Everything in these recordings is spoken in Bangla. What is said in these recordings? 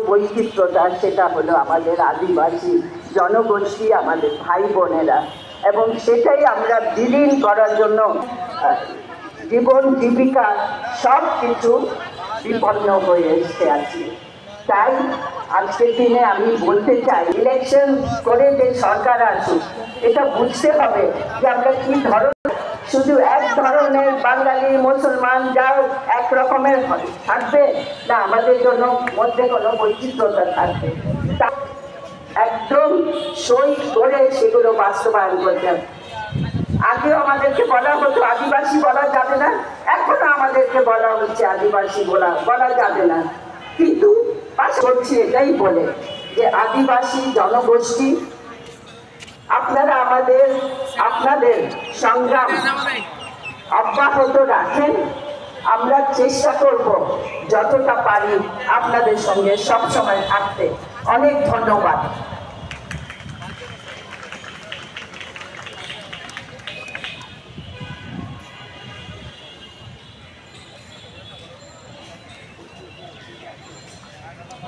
বৈচিত্র্যতা সেটা হলো আমাদের আদিবাসী জনগোষ্ঠী, আমাদের ভাই বোনেরা, এবং সেটাই আমরা বিলীন করার জন্য জীবন জীবিকা সব কিছু বিপন্ন হয়ে এসে আছি। তাই আজকের দিনে আমি বলতে চাই, ইলেকশন করে যে সরকার আসুক, এটা বুঝতে হবে যে আমরা কি ধরনের, শুধু এক ধরনের বাঙালি মুসলমান যাও এক রকমের থাকবে না, আমাদের জন্য মধ্যে কোনো বৈচিত্র্যতা থাকবে। একদম সই করে সেগুলো বাস্তবায়ন করতে হবে। আগেও আমাদেরকে বলা হতো আদিবাসী বলা যাবে না, এখনো আমাদেরকে বলা হচ্ছে আদিবাসী বলা যাবে না, কিন্তু পাশ করছি এটাই বলে যে আদিবাসী জনগোষ্ঠী আপনারা আপনাদের সংগ্রাম অব্যাহত রাখেন। আমরা চেষ্টা করব যতটা পারি আপনাদের সঙ্গে সবসময় থাকতে। অনেক ধন্যবাদ।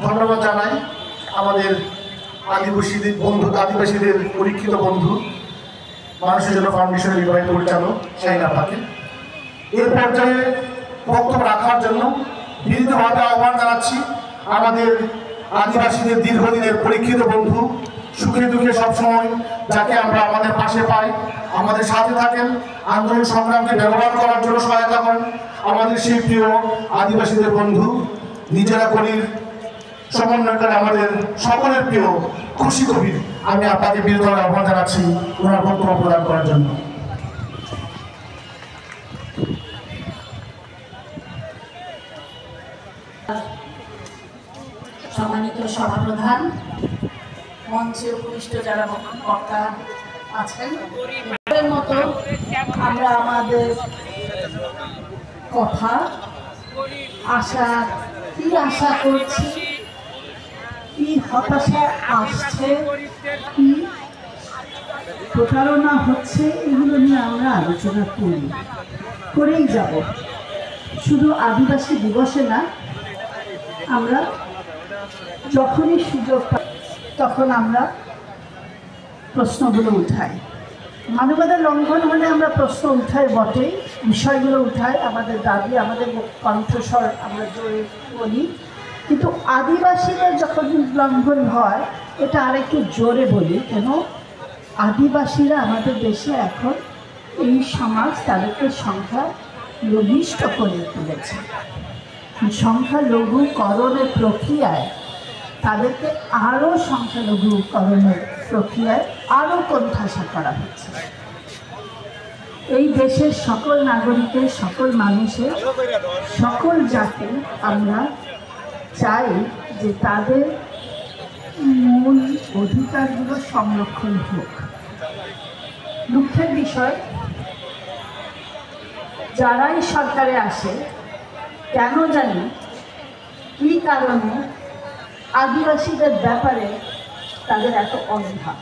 ধন্যবাদ জানাই আমাদের আদিবাসীদের পরীক্ষিত বন্ধু, মানুষের জন্য ফাউন্ডেশনের নির্বাহী পরিচালক শাহিন আপাকে এর পর্যায়ে বক্তব্য রাখার জন্য বিনীতভাবে আহ্বান জানাচ্ছি আমাদের আদিবাসীদের দীর্ঘদিনের পরীক্ষিত বন্ধু, সুখে দুঃখে সবসময় যাকে আমরা আমাদের পাশে পাই, আমাদের সাথে থাকেন, আন্দোলন সংগ্রামকে ব্যবহার করার জন্য সহায়তা করেন, আমাদের সেই প্রিয় আদিবাসীদের বন্ধু, নিজেরা করির সমন্বয়কারী আমাদের সকলের প্রিয় খুশি কবির, আমি আপনাকে বিনীতভাবে আহ্বান জানাচ্ছি ওনার বক্তব্য প্রদান করার জন্য। সম্মানিত সভাপ্রধান, মঞ্চে উপবিষ্ট যারা বক্তা আছেন, মতো আমরা আমাদের কথা কি আশা করছি, কি হতাশা আসছে, কি প্রতারণা হচ্ছে, এগুলো নিয়ে আমরা আলোচনা করেই যাব। শুধু আদিবাসী দিবসে না, আমরা যখনই সুযোগ পাই তখন আমরা প্রশ্নগুলো উঠাই। মানবাধিকার লঙ্ঘন হলে আমরা প্রশ্ন উঠাই বটেই, বিষয়গুলো উঠাই, আমাদের দাবি, আমাদের কণ্ঠস্বর আমরা জোরে বলি, কিন্তু আদিবাসীদের যখন লঙ্ঘন হয় এটা আরেকটু জোরে বলি। কেন? আদিবাসীরা আমাদের দেশে এখন এই সমাজ তাদেরকে সংখ্যা লঘিষ্ঠ করে তুলেছে। সংখ্যালঘুকরণের প্রক্রিয়ায় তাদেরকে আরও সংখ্যালঘুকরণের প্রক্রিয়ায় আরও কোণঠাসা করা হচ্ছে। এই দেশের সকল নাগরিকের, সকল মানুষের, সকল জাতি আমরা চাই যে তাদের মূল অধিকারগুলো সংরক্ষণ হোক। দুঃখের বিষয়, যারাই সরকারে আসে কেন জানি কী কারণে আদিবাসীদের ব্যাপারে তাদের এত অনীহা।